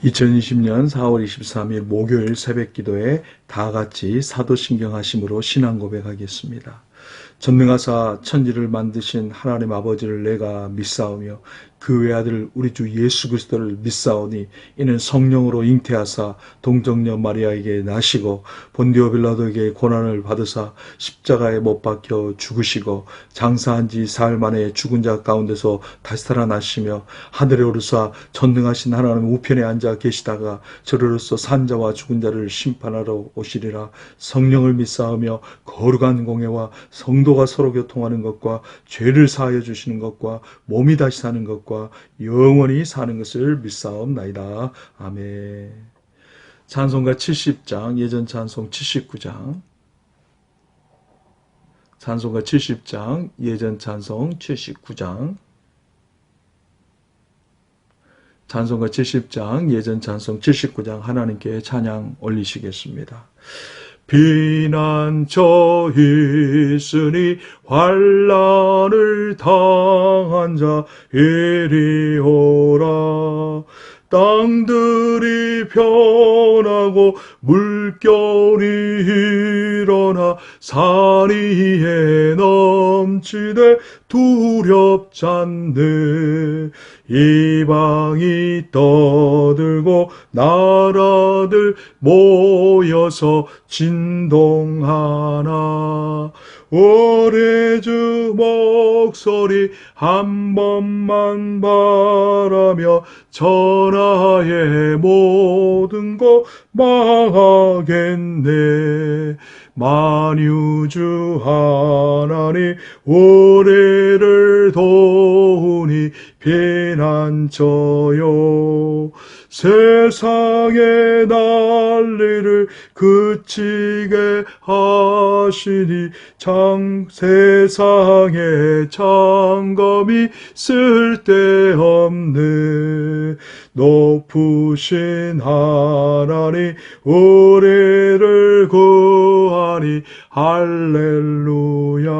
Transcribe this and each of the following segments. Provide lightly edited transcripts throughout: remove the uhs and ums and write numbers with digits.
2020년 4월 23일 목요일 새벽기도에 다같이 사도신경 하심으로 신앙 고백하겠습니다. 전능하사 천지를 만드신 하나님 아버지를 내가 믿사오며 그 외아들 우리 주 예수 그리스도를 믿사오니 이는 성령으로 잉태하사 동정녀 마리아에게 나시고 본디오 빌라도에게 고난을 받으사 십자가에 못 박혀 죽으시고 장사한 지 사흘 만에 죽은 자 가운데서 다시 살아나시며 하늘에 오르사 전능하신 하나님 우편에 앉아 계시다가 저리로서 산자와 죽은 자를 심판하러 오시리라. 성령을 믿사오며 거룩한 공예와 성도가 서로 교통하는 것과 죄를 사하여 주시는 것과 몸이 다시 사는 것과 영원히 사는 것을 믿사옵나이다. 아멘. 찬송가 70장, 예전 찬송 79장, 찬송가 70장, 예전 찬송 79장, 찬송가 70장, 예전 찬송 79장 하나님께 찬양 올리시겠습니다. 비난처 있으니 환난을 당한 자 이리 오라. 땅들이 변하고 물결이 일어나 산 위에 넘치되 두렵잖네. 이방이 떠들고 나라들 모여서 진동하나. 우리 주 목소리 한 번만 바라며 천하의 모든 것 망하겠네. 만유주 하나님 우리를 도우니 피난처요. 세상의 난리를 그치게 하시니 세상의 장검이 쓸데없네. 높으신 하나님 우리를 구하니 할렐루야.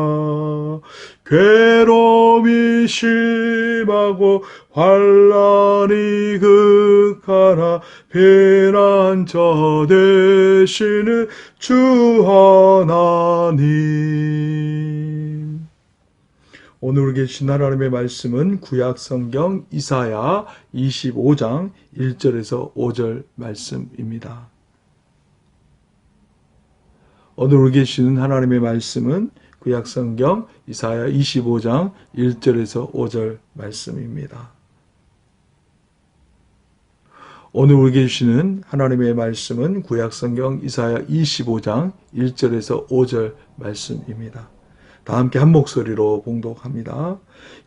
괴로움이 심하고 환난이 극하나 피난처 되시는 주 하나님. 오늘 계신 하나님의 말씀은 구약성경 이사야 25장 1절에서 5절 말씀입니다. 오늘 계시는 하나님의 말씀은 구약성경 이사야 25장 1절에서 5절 말씀입니다. 오늘 우리 계시는 하나님의 말씀은 구약성경 이사야 25장 1절에서 5절 말씀입니다. 다 함께 한 목소리로 봉독합니다.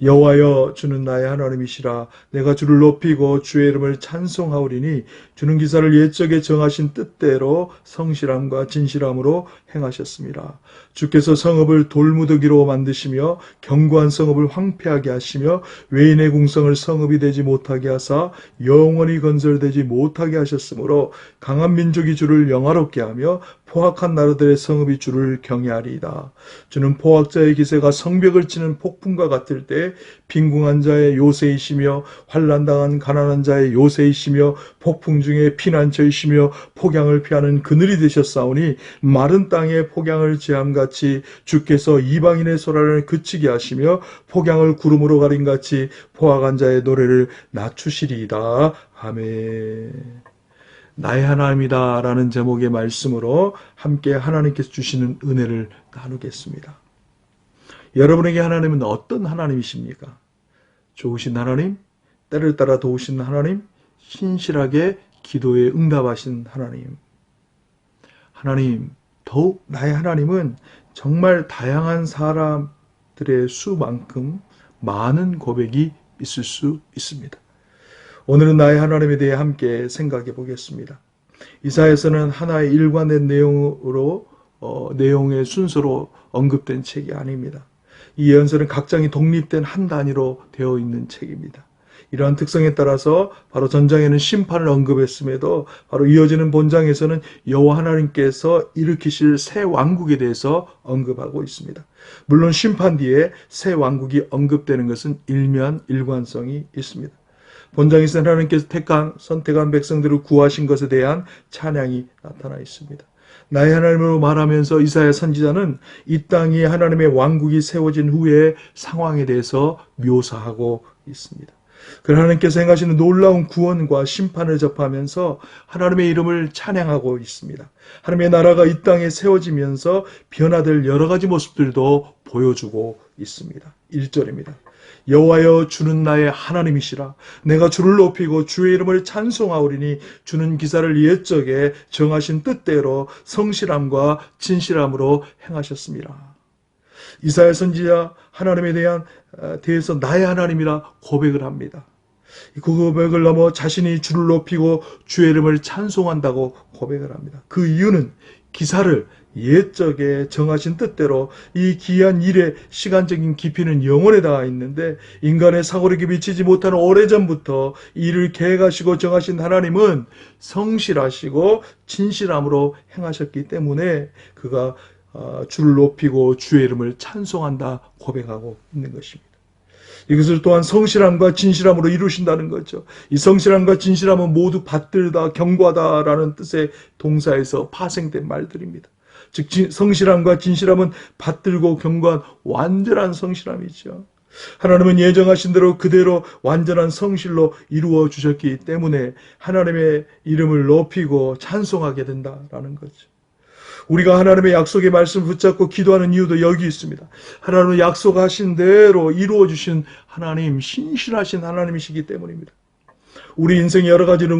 여호와여, 주는 나의 하나님이시라. 내가 주를 높이고 주의 이름을 찬송하오리니 주는 기사를 옛적에 정하신 뜻대로 성실함과 진실함으로 행하셨습니다. 주께서 성읍을 돌무더기로 만드시며 견고한 성읍을 황폐하게 하시며 외인의 궁성을 성읍이 되지 못하게 하사 영원히 건설되지 못하게 하셨으므로 강한 민족이 주를 영화롭게 하며 포악한 나라들의 성읍이 주를 경외하리이다. 주는 포악자의 기세가 성벽을 치는 폭풍과 같을 때 빈궁한 자의 요새이시며 환난당한 가난한 자의 요새이시며 폭풍 중에 피난처이시며 폭양을 피하는 그늘이 되셨사오니 마른 땅에 폭양을 제함같이 주께서 이방인의 소란을 그치게 하시며 폭양을 구름으로 가림같이 포악한 자의 노래를 낮추시리이다. 아멘. 나의 하나님이다 라는 제목의 말씀으로 함께 하나님께서 주시는 은혜를 나누겠습니다. 여러분에게 하나님은 어떤 하나님이십니까? 좋으신 하나님, 때를 따라 도우신 하나님, 신실하게 기도에 응답하신 하나님. 하나님, 더욱 나의 하나님은 정말 다양한 사람들의 수만큼 많은 고백이 있을 수 있습니다. 오늘은 나의 하나님에 대해 함께 생각해 보겠습니다. 이사야서는 하나의 일관된 내용의 순서로 언급된 책이 아닙니다. 이 예언서는 각 장이 독립된 한 단위로 되어 있는 책입니다. 이러한 특성에 따라서 바로 전장에는 심판을 언급했음에도 바로 이어지는 본장에서는 여호와 하나님께서 일으키실 새 왕국에 대해서 언급하고 있습니다. 물론 심판 뒤에 새 왕국이 언급되는 것은 일관성이 있습니다. 본장에서 하나님께서 선택한 백성들을 구하신 것에 대한 찬양이 나타나 있습니다. 나의 하나님으로 말하면서 이사야 선지자는 이 땅에 하나님의 왕국이 세워진 후의 상황에 대해서 묘사하고 있습니다. 그러나 하나님께서 행하시는 놀라운 구원과 심판을 접하면서 하나님의 이름을 찬양하고 있습니다. 하나님의 나라가 이 땅에 세워지면서 변화될 여러 가지 모습들도 보여주고 있습니다. 1절입니다. 여호와여 주는 나의 하나님이시라. 내가 주를 높이고 주의 이름을 찬송하오리니 주는 기사를 옛적에 정하신 뜻대로 성실함과 진실함으로 행하셨습니다. 이사야 선지자 하나님에 대해서 나의 하나님이라 고백을 합니다. 그 고백을 넘어 자신이 주를 높이고 주의 이름을 찬송한다고 고백을 합니다. 그 이유는 기사를 옛적에 정하신 뜻대로 이 기이한 일의 시간적인 깊이는 영원에 닿아 있는데 인간의 사고력이 미치지 못하는 오래전부터 이를 계획하시고 정하신 하나님은 성실하시고 진실함으로 행하셨기 때문에 그가 주를 높이고 주의 이름을 찬송한다 고백하고 있는 것입니다. 이것을 또한 성실함과 진실함으로 이루신다는 거죠. 이 성실함과 진실함은 모두 받들다, 경과다라는 뜻의 동사에서 파생된 말들입니다. 즉 성실함과 진실함은 받들고 경과한 완전한 성실함이죠. 하나님은 예정하신 대로 그대로 완전한 성실로 이루어 주셨기 때문에 하나님의 이름을 높이고 찬송하게 된다라는 거죠. 우리가 하나님의 약속의 말씀을 붙잡고 기도하는 이유도 여기 있습니다. 하나님은 약속하신 대로 이루어 주신 하나님, 신실하신 하나님이시기 때문입니다. 우리 인생의 여러 가지는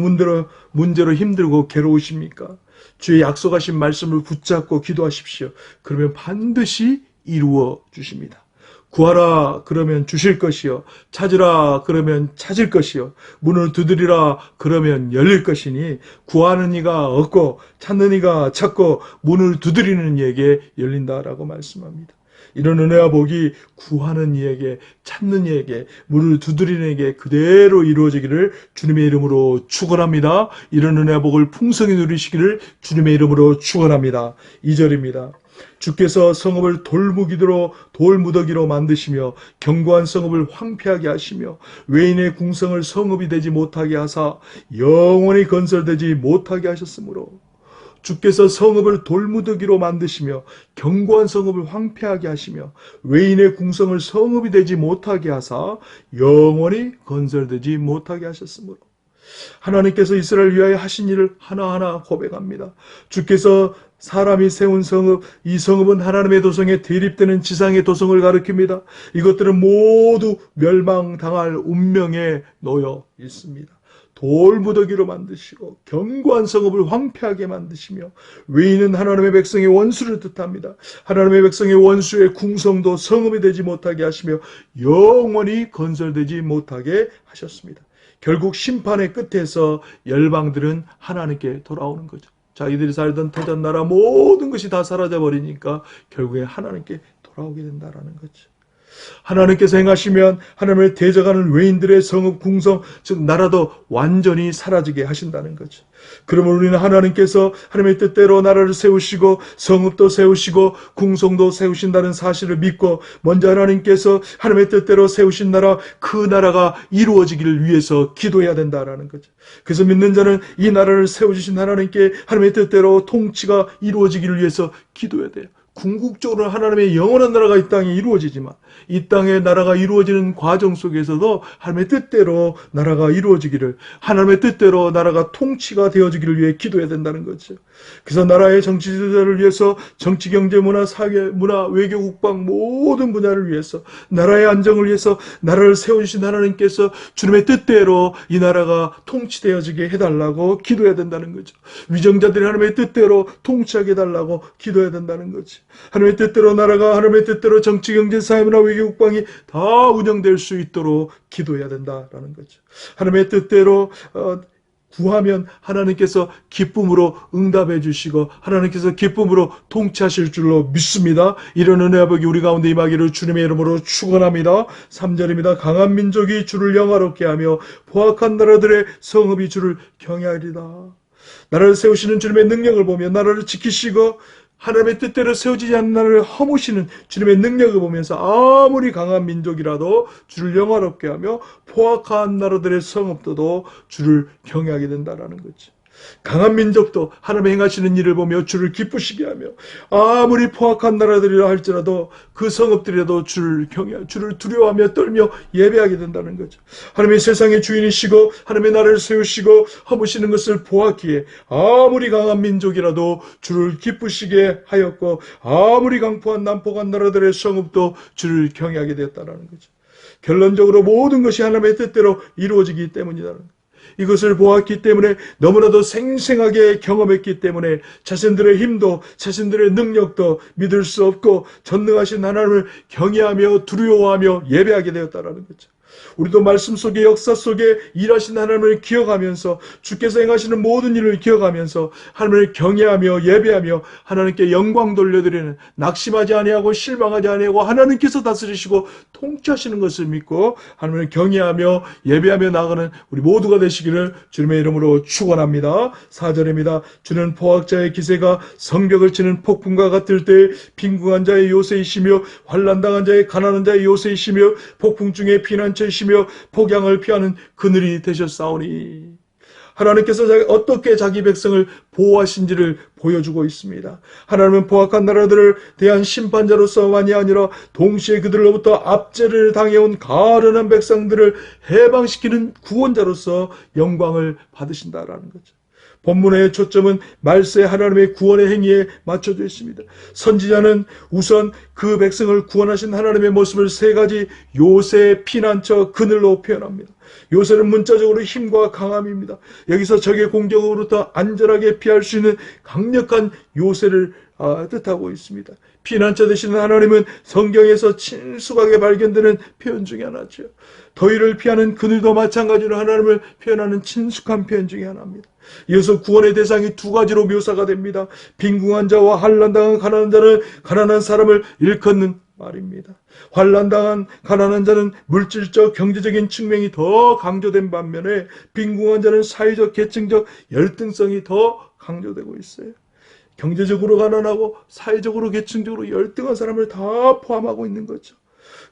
문제로 힘들고 괴로우십니까? 주의 약속하신 말씀을 붙잡고 기도하십시오. 그러면 반드시 이루어 주십니다. 구하라 그러면 주실 것이요, 찾으라 그러면 찾을 것이요, 문을 두드리라 그러면 열릴 것이니 구하는 이가 얻고 찾는 이가 찾고 문을 두드리는 이에게 열린다라고 말씀합니다. 이런 은혜와 복이 구하는 이에게, 찾는 이에게, 문을 두드리는 이에게 그대로 이루어지기를 주님의 이름으로 축원합니다. 이런 은혜와 복을 풍성히 누리시기를 주님의 이름으로 축원합니다. 2절입니다. 주께서 성읍을 돌무더기로 만드시며 견고한 성읍을 황폐하게 하시며 외인의 궁성을 성읍이 되지 못하게 하사 영원히 건설되지 못하게 하셨으므로, 주께서 성읍을 돌무더기로 만드시며 견고한 성읍을 황폐하게 하시며 외인의 궁성을 성읍이 되지 못하게 하사 영원히 건설되지 못하게 하셨으므로, 하나님께서 이스라엘을 위하여 하신 일을 하나하나 고백합니다. 주께서 사람이 세운 성읍, 이 성읍은 하나님의 도성에 대립되는 지상의 도성을 가리킵니다. 이것들은 모두 멸망당할 운명에 놓여 있습니다. 돌무더기로 만드시고 견고한 성읍을 황폐하게 만드시며, 외인은 하나님의 백성의 원수를 뜻합니다. 하나님의 백성의 원수의 궁성도 성읍이 되지 못하게 하시며 영원히 건설되지 못하게 하셨습니다. 결국 심판의 끝에서 열방들은 하나님께 돌아오는 거죠. 자기들이 살던 터전 나라 모든 것이 다 사라져버리니까 결국에 하나님께 돌아오게 된다라는 거죠. 하나님께서 행하시면 하나님을 대적하는 외인들의 성읍, 궁성, 즉 나라도 완전히 사라지게 하신다는 거죠. 그러면 우리는 하나님께서 하나님의 뜻대로 나라를 세우시고 성읍도 세우시고 궁성도 세우신다는 사실을 믿고, 먼저 하나님께서 하나님의 뜻대로 세우신 나라, 그 나라가 이루어지기를 위해서 기도해야 된다라는 거죠. 그래서 믿는 자는 이 나라를 세워주신 하나님께 하나님의 뜻대로 통치가 이루어지기를 위해서 기도해야 돼요. 궁극적으로 하나님의 영원한 나라가 이 땅에 이루어지지만 이 땅의 나라가 이루어지는 과정 속에서도 하나님의 뜻대로 나라가 이루어지기를, 하나님의 뜻대로 나라가 통치가 되어지기를 위해 기도해야 된다는 거죠. 그래서 나라의 정치 지도자를 위해서 정치, 경제, 문화, 사회, 문화, 외교, 국방 모든 분야를 위해서, 나라의 안정을 위해서 나라를 세워주신 하나님께서 주님의 뜻대로 이 나라가 통치되어지게 해달라고 기도해야 된다는 거죠. 위정자들이 하나님의 뜻대로 통치하게 해달라고 기도해야 된다는 거죠. 하나님의 뜻대로 나라가, 하나님의 뜻대로 정치, 경제, 사회, 문화, 외교, 국방이 다 운영될 수 있도록 기도해야 된다라는 거죠. 하나님의 뜻대로 구하면 하나님께서 기쁨으로 응답해 주시고 하나님께서 기쁨으로 통치하실 줄로 믿습니다. 이런 은혜와 복이 우리 가운데 임하기를 주님의 이름으로 축원합니다. 3절입니다. 강한 민족이 주를 영화롭게 하며 포악한 나라들의 성읍이 주를 경외하리라. 나라를 세우시는 주님의 능력을 보며 나라를 지키시고 하나님의 뜻대로 세워지지 않는 나라를 허무시는 주님의 능력을 보면서 아무리 강한 민족이라도 주를 영화롭게 하며 포악한 나라들의 성읍들도 주를 경외하게 된다라는 거죠. 강한 민족도 하나님의 행하시는 일을 보며 주를 기쁘시게 하며 아무리 포악한 나라들이라 할지라도 그 성읍들이라도 주를 두려워하며 떨며 예배하게 된다는 거죠. 하나님의 세상의 주인이시고 하나님의 나라를 세우시고 허무시는 것을 보았기에 아무리 강한 민족이라도 주를 기쁘시게 하였고 아무리 강포한 난폭한 나라들의 성읍도 주를 경외하게 되었다는 거죠. 결론적으로 모든 것이 하나님의 뜻대로 이루어지기 때문이라는 거죠. 이것을 보았기 때문에 너무나도 생생하게 경험했기 때문에 자신들의 힘도 자신들의 능력도 믿을 수 없고 전능하신 하나님을 경외하며 두려워하며 예배하게 되었다는 거죠. 우리도 말씀 속에 역사 속에 일하신 하나님을 기억하면서 주께서 행하시는 모든 일을 기억하면서 하나님을 경외하며 예배하며 하나님께 영광 돌려드리는 낙심하지 아니하고 실망하지 아니하고 하나님께서 다스리시고 통치하시는 것을 믿고 하나님을 경외하며 예배하며 나아가는 우리 모두가 되시기를 주님의 이름으로 축원합니다. 4절입니다. 주는 포악자의 기세가 성벽을 치는 폭풍과 같을 때 빈궁한 자의 요새이시며 환난당한 자의 가난한 자의 요새이시며 폭풍 중에 피난처이시며 폭양을 피하는 그늘이 되셨사오니. 하나님께서 어떻게 자기 백성을 보호하신지를 보여주고 있습니다. 하나님은 포악한 나라들을 대한 심판자로서만이 아니라 동시에 그들로부터 압제를 당해온 가련한 백성들을 해방시키는 구원자로서 영광을 받으신다라는 거죠. 본문의 초점은 말세 하나님의 구원의 행위에 맞춰져 있습니다. 선지자는 우선 그 백성을 구원하신 하나님의 모습을 세 가지 요새, 피난처, 그늘로 표현합니다. 요새는 문자적으로 힘과 강함입니다. 여기서 적의 공격으로부터 안전하게 피할 수 있는 강력한 요새를 뜻하고 있습니다. 피난처 되시는 하나님은 성경에서 친숙하게 발견되는 표현 중에 하나죠. 더위를 피하는 그늘도 마찬가지로 하나님을 표현하는 친숙한 표현 중에 하나입니다. 이어서 구원의 대상이 두 가지로 묘사가 됩니다. 빈궁한 자와 환난당한 가난한 자는 가난한 사람을 일컫는 말입니다. 환난당한 가난한 자는 물질적 경제적인 측면이 더 강조된 반면에 빈궁한 자는 사회적 계층적 열등성이 더 강조되고 있어요. 경제적으로 가난하고 사회적으로 계층적으로 열등한 사람을 다 포함하고 있는 거죠.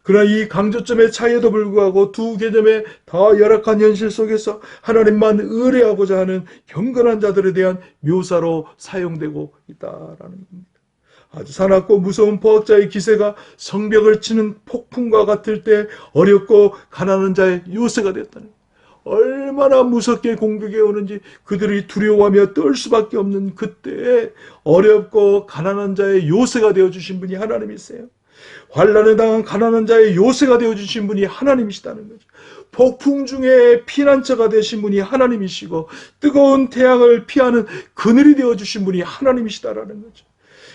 그러나 이 강조점의 차이에도 불구하고 두 개념의 다 열악한 현실 속에서 하나님만 의뢰하고자 하는 경건한 자들에 대한 묘사로 사용되고 있다라는 겁니다. 아주 사납고 무서운 포악자의 기세가 성벽을 치는 폭풍과 같을 때 어렵고 가난한 자의 요새가 되었다는 거예요. 얼마나 무섭게 공격해 오는지 그들이 두려워하며 떨 수밖에 없는 그때에 어렵고 가난한 자의 요새가 되어주신 분이 하나님이세요. 환난에 당한 가난한 자의 요새가 되어주신 분이 하나님이시다는 거죠. 폭풍 중에 피난처가 되신 분이 하나님이시고 뜨거운 태양을 피하는 그늘이 되어주신 분이 하나님이시다라는 거죠.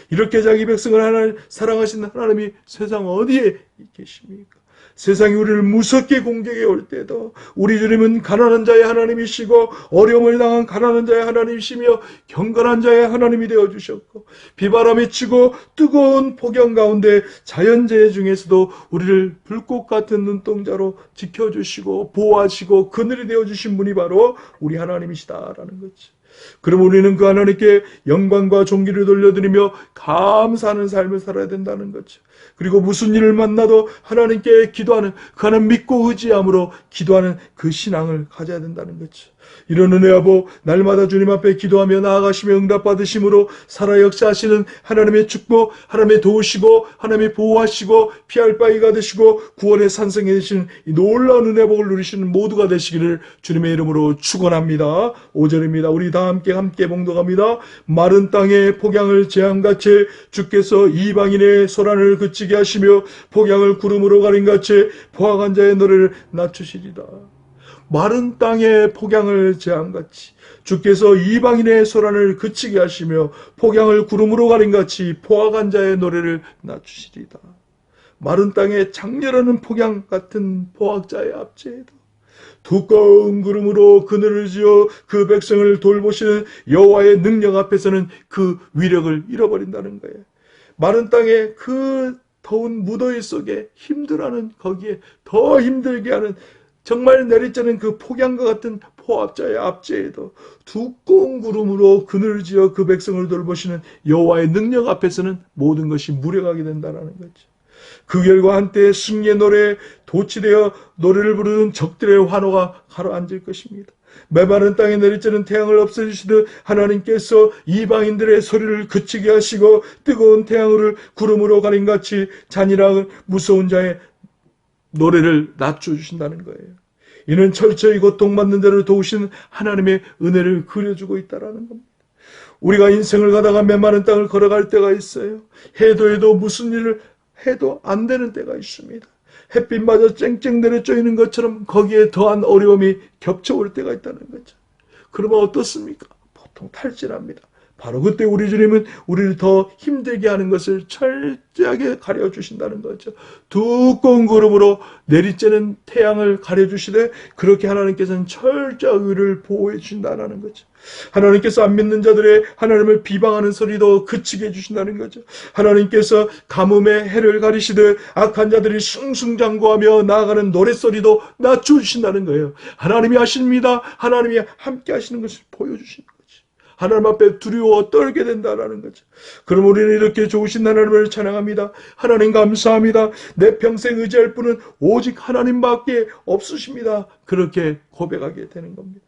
이렇게 자기 백성을 사랑하시는 하나님이 세상 어디에 계십니까? 세상이 우리를 무섭게 공격해 올 때도 우리 주님은 가난한 자의 하나님이시고 어려움을 당한 가난한 자의 하나님이시며 경건한 자의 하나님이 되어주셨고 비바람이 치고 뜨거운 폭염 가운데 자연재해 중에서도 우리를 불꽃 같은 눈동자로 지켜주시고 보호하시고 그늘이 되어주신 분이 바로 우리 하나님이시다라는 거지. 그럼 우리는 그 하나님께 영광과 존귀를 돌려드리며 감사하는 삶을 살아야 된다는 거죠. 그리고 무슨 일을 만나도 하나님께 기도하는, 그 하나님 믿고 의지함으로 기도하는 그 신앙을 가져야 된다는 거죠. 이런 은혜 아버, 날마다 주님 앞에 기도하며 나아가시며 응답받으심으로 살아 역사하시는 하나님의 축복, 하나님의 도우시고 하나님의 보호하시고 피할 바위가 되시고 구원의 산성이 되시는 이 놀라운 은혜 복을 누리시는 모두가 되시기를 주님의 이름으로 축원합니다. 5절입니다. 우리 다 함께 봉독합니다. 마른 땅에 폭양을 재앙같이 주께서 이방인의 소란을 그치게 하시며 폭양을 구름으로 가린같이 포악한 자의 노래를 낮추시리다. 마른 땅에 폭양을 재앙같이 주께서 이방인의 소란을 그치게 하시며 폭양을 구름으로 가린같이 포악한 자의 노래를 낮추시리다. 마른 땅에 장렬하는 폭양 같은 포악자의 압제에도 두꺼운 구름으로 그늘을 지어 그 백성을 돌보시는 여호와의 능력 앞에서는 그 위력을 잃어버린다는 거예요. 마른 땅에 그 더운 무더위 속에 힘들어하는 거기에 더 힘들게 하는 정말 내리쬐는 그 폭양과 같은 포압자의 압제에도 두꺼운 구름으로 그늘지어 그 백성을 돌보시는 여호와의 능력 앞에서는 모든 것이 무력하게 된다는 거죠. 그 결과 한때 승리의 노래에 도취되어 노래를 부르는 적들의 환호가 가라앉을 것입니다. 메마른 땅에 내리쬐는 태양을 없애주시듯 하나님께서 이방인들의 소리를 그치게 하시고 뜨거운 태양을 구름으로 가림같이 잔인한 무서운 자의 노래를 낮춰주신다는 거예요. 이는 철저히 고통받는 자를 도우시는 하나님의 은혜를 그려주고 있다는 겁니다. 우리가 인생을 가다가 메마른 땅을 걸어갈 때가 있어요. 해도 무슨 일을 해도 안 되는 때가 있습니다. 햇빛마저 쨍쨍 내려쬐는 것처럼 거기에 더한 어려움이 겹쳐올 때가 있다는 거죠. 그러면 어떻습니까? 보통 탈진합니다. 바로 그때 우리 주님은 우리를 더 힘들게 하는 것을 철저하게 가려주신다는 거죠. 두꺼운 구름으로 내리쬐는 태양을 가려주시되 그렇게 하나님께서는 철저하게 우리를 보호해 주신다는 거죠. 하나님께서 안 믿는 자들의 하나님을 비방하는 소리도 그치게 해주신다는 거죠. 하나님께서 가뭄의 해를 가리시듯 악한 자들이 승승장구하며 나아가는 노랫소리도 낮춰주신다는 거예요. 하나님이 하십니다. 하나님이 함께 하시는 것을 보여주시는 거죠. 하나님 앞에 두려워 떨게 된다는 거죠. 그럼 우리는 이렇게 좋으신 하나님을 찬양합니다. 하나님 감사합니다. 내 평생 의지할 분은 오직 하나님밖에 없으십니다. 그렇게 고백하게 되는 겁니다.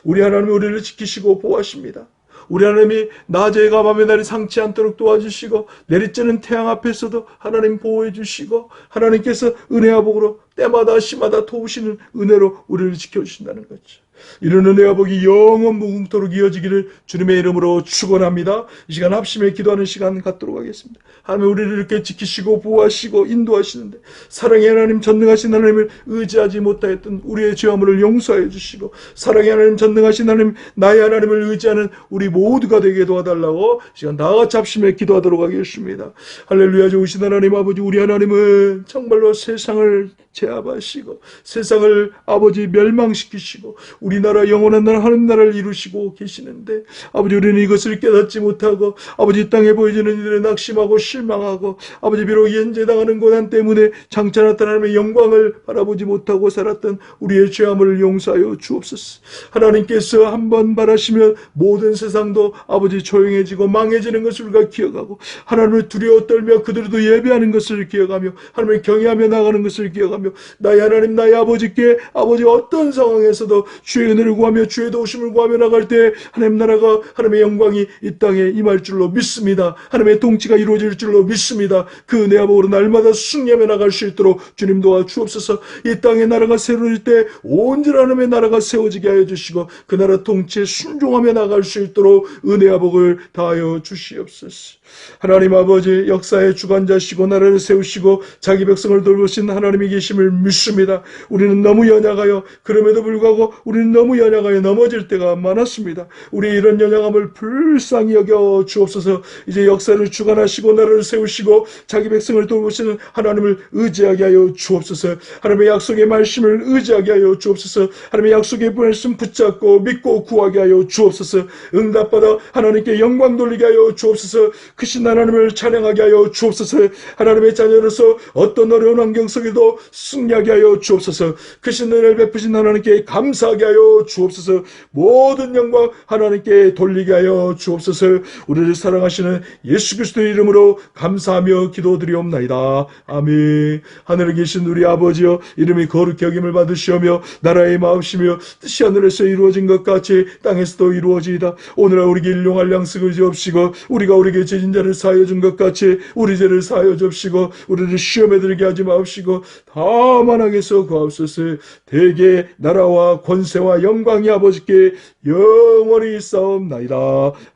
우리 하나님이 우리를 지키시고 보호하십니다. 우리 하나님이 낮에가 밤의 날이 상치 않도록 도와주시고 내리쬐는 태양 앞에서도 하나님 보호해 주시고 하나님께서 은혜와 복으로 때마다 시마다 도우시는 은혜로 우리를 지켜주신다는 거죠. 이런 은혜와 복이 영원 무궁토록 이어지기를 주님의 이름으로 축원합니다. 이 시간 합심에 기도하는 시간 갖도록 하겠습니다. 하나님 우리를 이렇게 지키시고 보호하시고 인도하시는데 사랑의 하나님 전능하신 하나님을 의지하지 못하였던 우리의 죄악을 용서해 주시고 사랑의 하나님 전능하신 하나님 나의 하나님을 의지하는 우리 모두가 되게 도와달라고 시간 다같이 합심에 기도하도록 하겠습니다. 할렐루야. 좋으신 하나님 아버지 우리 하나님은 정말로 세상을 제압하시고 세상을 아버지 멸망시키시고 우리나라 영원한 나라 하는 나라를 이루시고 계시는데 아버지 우리는 이것을 깨닫지 못하고 아버지 땅에 보여지는 이들의 낙심하고 실망하고 아버지 비록 현재당하는 고난 때문에 장차 나타나는 하나님의 영광을 바라보지 못하고 살았던 우리의 죄함을 용서하여 주옵소서. 하나님께서 한번 바라시면 모든 세상도 아버지 조용해지고 망해지는 것을 우리가 기억하고 하나님을 두려워 떨며 그들도 예배하는 것을 기억하며 하나님을 경외하며 나가는 것을 기억하며 나의 하나님 나의 아버지께 아버지 어떤 상황에서도 주의 은혜를 구하며 주의 도우심을 구하며 나갈 때 하나님 나라가 하나님의 영광이 이 땅에 임할 줄로 믿습니다. 하나님의 통치가 이루어질 줄로 믿습니다. 그 은혜와 복으로 날마다 승리하며 나갈 수 있도록 주님 도와주옵소서. 이 땅의 나라가 세워질 때 온전한 하나님의 나라가 세워지게 하여 주시고 그 나라 통치에 순종하며 나갈 수 있도록 은혜와 복을 다하여 주시옵소서. 하나님 아버지 역사의 주관자시고 나라를 세우시고 자기 백성을 돌보신 하나님이 계심을 믿습니다. 우리는 너무 연약하여 그럼에도 불구하고 우리는 너무 연약하여 넘어질 때가 많았습니다. 우리의 이런 연약함을 불쌍히 여겨 주옵소서. 이제 역사를 주관하시고 나라를 세우시고 자기 백성을 돌보시는 하나님을 의지하게 하여 주옵소서. 하나님의 약속의 말씀을 의지하게 하여 주옵소서. 하나님의 약속의 말씀 붙잡고 믿고 구하게 하여 주옵소서. 응답받아 하나님께 영광 돌리게 하여 주옵소서. 크신 하나님을 찬양하게 하여 주옵소서. 하나님의 자녀로서 어떤 어려운 환경 속에도 승리하게 하여 주옵소서. 크신 은혜를 베푸신 하나님께 감사하게 하여 주옵소서. 모든 영광 하나님께 돌리게 하여 주옵소서. 우리를 사랑하시는 예수 그리스도의 이름으로 감사하며 기도드리옵나이다. 아멘. 하늘에 계신 우리 아버지여 이름이 거룩히 여김을 받으시오며 나라의 마음이시며 뜻이 하늘에서 이루어진 것 같이 땅에서도 이루어지이다. 오늘날 우리에게 일용할 양식을 주옵시고 우리가 우리에게 죄진 자를 사하여 준 것 같이 우리 죄를 사하여 주옵시고 우리를 시험에 들게 하지 마옵시고 다만 악에서 구하옵소서. 대개 나라와 권세와 영광이 아버지께 영원히 있사옵나이다.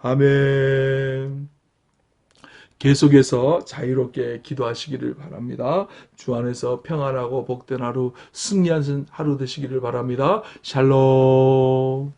아멘. 계속해서 자유롭게 기도하시기를 바랍니다. 주 안에서 평안하고 복된 하루, 승리한 하루 되시기를 바랍니다. 샬롬.